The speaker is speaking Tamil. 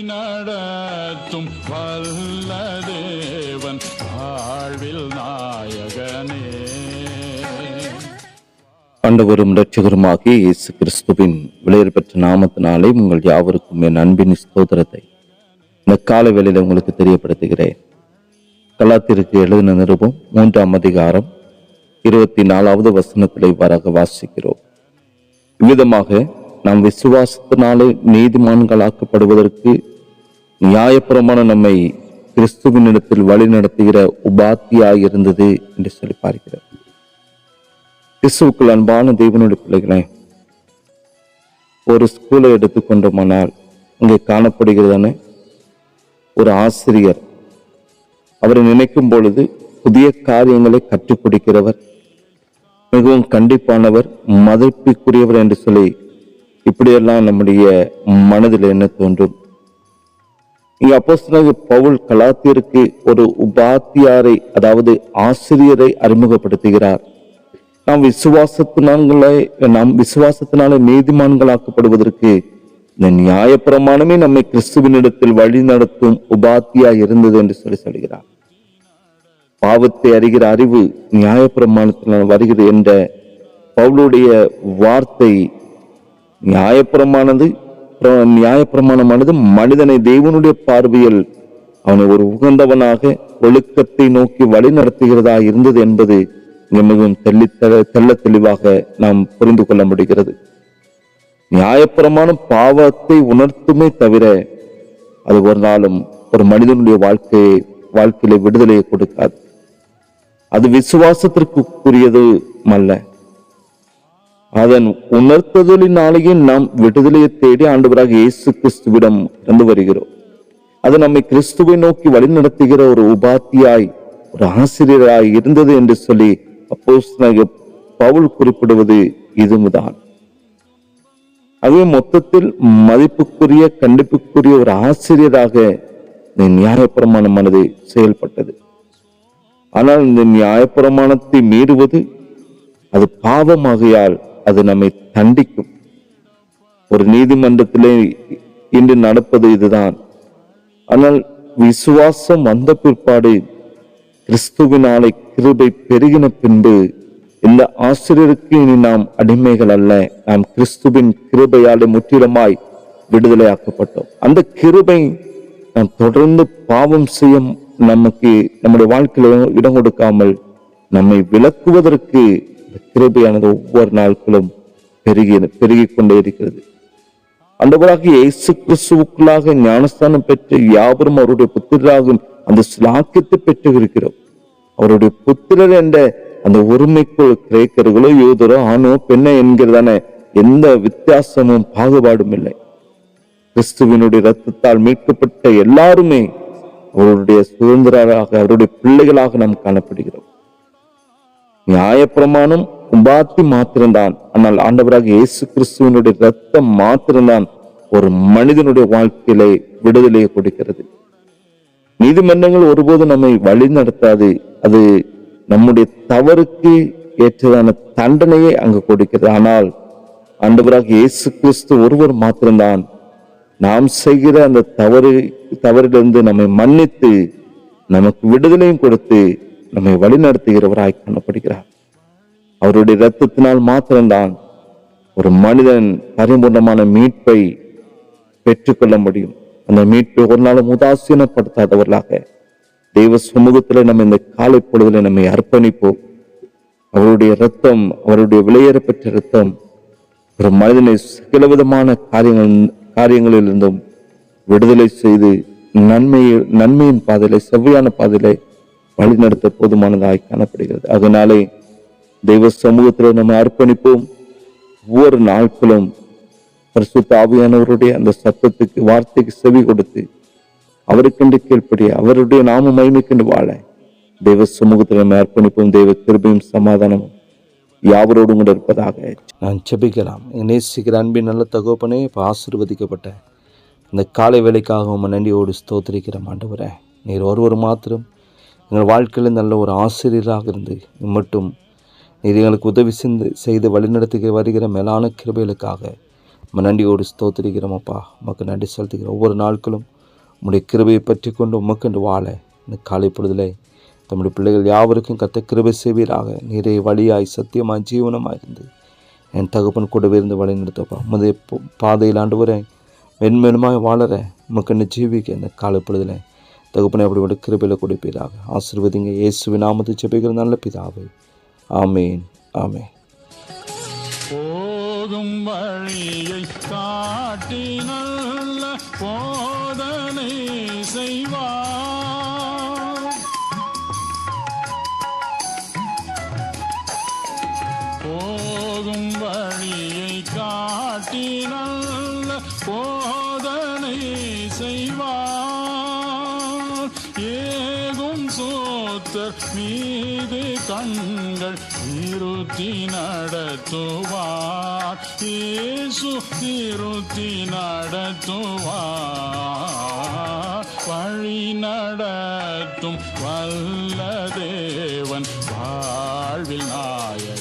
நடத்தும் வல்ல தேவன் வாழ்வில் நாயகனே. ஆண்டவரும் இரட்சகருமாகிய இயேசு கிறிஸ்துவின் விலையேற பெற்ற நாமத்தினாலே உங்கள் யாவருக்கும் என் அன்பின் ஸ்தோத்திரத்தை இந்த கால வேளையில உங்களுக்கு தெரியப்படுத்துகிறேன். கலாத்திற்கு எழுதின நிருபம் 3ஆம் அதிகாரம் 24வது வசனத்திலே இவ்வாறாக வாசிக்கிறோம். இவ்விதமாக நாம் விசுவாசத்தினாலே நீதிமான்களாக்கப்படுவதற்கு நியாயப்பிரமாணம் நம்மை கிறிஸ்துவினிடத்தில் வழி நடத்துகிற உபாத்தியாய் இருந்தது என்று சொல்லி பார்க்கிறோம். கிறிஸ்துவுக்குள் அன்பான தேவனுடைய பிள்ளைகளே, ஒரு ஸ்கூலை எடுத்துக்கொண்டோமானால் இங்கே காணப்படுகிறதான ஒரு ஆசிரியர், அவரை நினைக்கும் பொழுது புதிய காரியங்களை கற்றுக் கொடுக்கிறவர், மிகவும் கண்டிப்பானவர், மதிப்புக்குரியவர் என்று சொல்லி இப்படியெல்லாம் நம்முடைய மனதில் என்ன தோன்றும். இங்க அப்போஸ்தலனாகிய பவுல் கலாத்தியருக்கு ஒரு உபாத்தியாரை, அதாவது ஆசிரியரை அறிமுகப்படுத்துகிறார். நாம் விசுவாசத்தினாலே நீதிமான்களாக்கப்படுவதற்கு இந்த நியாயப்பிரமாணமே நம்மை கிறிஸ்துவினிடத்தில் வழி நடத்தும் உபாத்தியாய் இருந்தது என்று சொல்கிறார். பாவத்தை அறிகிற அறிவு நியாயப்பிரமாணத்தினால் வருகிறது என்ற பவுலுடைய வார்த்தை, நியாயப்பிரமாணமானது மனிதனை தேவனுடைய பார்வையில் அவனை ஒரு உகந்தவனாக ஒழுக்கத்தை நோக்கி வழி நடத்துகிறதா இருந்தது என்பது மிகவும் தெள்ள தெளிவாக நாம் புரிந்து கொள்ள முடிகிறது. நியாயப்பிரமாணம் பாவத்தை உணர்த்துமே தவிர அது ஒரு நாளும் ஒரு மனிதனுடைய வாழ்க்கையில விடுதலையை கொடுக்காது. அது விசுவாசத்திற்குரியது அல்ல. அதன் உணர்த்துதலினாலேயே நாம் விடுதலையை தேடி ஆண்டவராக இயேசு கிறிஸ்துவிடம் இருந்து வருகிறோம். அது நம்மை கிறிஸ்துவை நோக்கி வழி நடத்துகிற ஒரு உபாத்தியாய், ஒரு ஆசிரியராய் இருந்தது என்று சொல்லி அப்போஸ்தலனாகிய பவுல் குறிப்பிடுவது இதுதான். அதுவே மொத்தத்தில் மதிப்புக்குரிய, கண்டிப்புக்குரிய ஒரு ஆசிரியராக இந்த நியாயப்பிரமாணமானது செயல்பட்டது. ஆனால் இந்த நியாயப்பிரமாணத்தை மீறுவது அது பாவமாகையால் அது நம்மை தண்டிக்கும். ஒரு நீதிமன்றத்திலே இன்று நடப்பது இதுதான். ஆனால் விசுவாசம் வந்த பிற்பாடு, கிறிஸ்துவினாலே கிருபை பெருகின பின்பு இந்த ஆசிரியருக்கு இனி நாம் அடிமைகள் அல்ல. நாம் கிறிஸ்துவின் கிருபையாலே முற்றிலுமாய் விடுதலையாக்கப்பட்டோம். அந்த கிருபை நாம் தொடர்ந்து பாவம் செய்ய நமக்கு நம்முடைய வாழ்க்கையில இடம் கொடுக்காமல் நம்மை விலக்குவதற்கு கிருபையானது ஒவ்வொரு நாட்களும் பெருகி கொண்டே இருக்கிறது. அந்தவராக இயேசு கிறிஸ்துவுக்குள்ளாக ஞானஸ்தானம் பெற்று யாவரும் அவருடைய புத்திரராகும் அந்த ஸ்லாக்கியத்தை பெற்று இருக்கிறோம். அவருடைய புத்திரர் என்ற அந்த ஒருமைக்குள் கிரேக்கர்களோ யூதரோ ஆணோ பெண்ணோ என்கிறதான எந்த வித்தியாசமும் பாகுபாடும் இல்லை. கிறிஸ்துவினுடைய இரத்தத்தால் மீட்கப்பட்ட எல்லாருமே அவருடைய சுதந்திரராக, அவருடைய பிள்ளைகளாக நாம் காணப்படுகிறோம். நியாயப்பிரமாணம் உபாத்தி மாத்திரம்தான். ஆனால் ஆண்டவராக இயேசு கிறிஸ்துவனுடைய இரத்தம் மாத்திரம்தான் ஒரு மனிதனுடைய வாழ்க்கையிலே விடுதலையை கொடுக்கிறது. நீதிமன்றங்கள் ஒருபோதும் நம்மை வழி நடத்தாது. அது நம்முடைய தவறுக்கு ஏற்றதான தண்டனையை அங்கு கொடுக்கிறது. ஆனால் ஆண்டவராக இயேசு கிறிஸ்து ஒருவர் மாத்திரம்தான் நாம் செய்கிற அந்த தவறிலிருந்து நம்மை மன்னித்து நமக்கு விடுதலையும் கொடுத்து நம்மை வழி நடத்துகிறவராய் காணப்படுகிறார். அவருடைய இரத்தத்தினால் மாத்திரம்தான் ஒரு மனிதன் பரிபூர்ணமான மீட்பை பெற்றுக்கொள்ள முடியும். அந்த மீட்பை ஒரு நாளும் உதாசீனப்படுத்தாதவர்களாக தெய்வ சமூகத்துல நம்ம இந்த காலை பொழுதுல நம்மை அர்ப்பணிப்போம். அவருடைய இரத்தம், அவருடைய விலையேற பெற்ற இரத்தம் ஒரு மனிதனை சில விதமான காரியங்களிலிருந்தும் விடுதலை செய்து நன்மையின் பாதையில, செவ்வையான பாதையில வழிநடத்த போதுமானதாய் காணப்படுகிறது. அதனாலே தெய்வ சமூகத்தில் நம்ம அர்ப்பணிப்போம். ஒவ்வொரு நாட்களும் பரிசுத்த ஆவியானவருடைய அந்த சத்தத்துக்கு, வார்த்தைக்கு செவி கொடுத்து அவருக்கென்று கீழ்ப்படிய, அவருடைய நாம மகிமைக்கென்று வாழ தெய்வ சமூகத்தில் நம்ம அர்ப்பணிப்போம். தெய்வ கிருபையும் சமாதானமும் யாவரோடும் கூட இருப்பதாக. நான் செபிக்கலாம். நேசிக்கிற அன்பின் நல்ல தகப்பனே, இப்போ ஆசீர்வதிக்கப்பட்ட இந்த காலை வேலைக்காக உம்மை நன்றியோடு ஸ்தோத்திரிக்கிற ஆண்டவரே. நீர் ஒருவர் மாத்திரம் எங்கள் வாழ்க்கையில் நல்ல ஒரு ஆசிரியராக இருந்து மட்டும் நீர் எங்களுக்கு உதவி செய்து வழிநடத்தி வருகிற மேலான கிருபைகளுக்காக நம்ம நன்றியோடு ஸ்தோத்திரிக்கிறோம் அப்பா. நமக்கு நன்றி செலுத்துகிறோம். ஒவ்வொரு நாட்களும் உம்முடைய கிருபையை பற்றி கொண்டு உமக்கென்று வாழ இந்த காலை பொழுதிலே தம்முடைய பிள்ளைகள் யாவருக்கும் கர்த்தர் கிருபை செய்வீராக. நீரே வழியாய் சத்தியமாய் ஜீவனமாய் இருந்து என் தகப்பன் கூடவே இருந்து வழி நிறுத்தப்பா. உமது பாதையில் ஆண்டவரே மென்மேலுமாய் வாழற உமக்கென்று ஜீவிக்க இந்த காலை பொழுதிலே தகப்பனை அப்படிப்பட்ட கிருபையில் கொடுப்பீராக. ஆசீர்வதிங்க. இயேசுவின் நாமத்தை ஜெபிக்கிற நல்ல பிதாவே. ஆமேன் ஆமேன். போகும் வழியை காட்டி நல்ல போதனை செய்வார். போகும் வழியை காட்டி நல்ல போதனை செய்வார். ஏகும் சோத்தர் மீது கண்கள் திருத்தி நடத்துவார். இயேசு திருத்தி நடத்துவார். வழி நடத்தும் வல்ல தேவன் வாழ்வில் நாயகன்.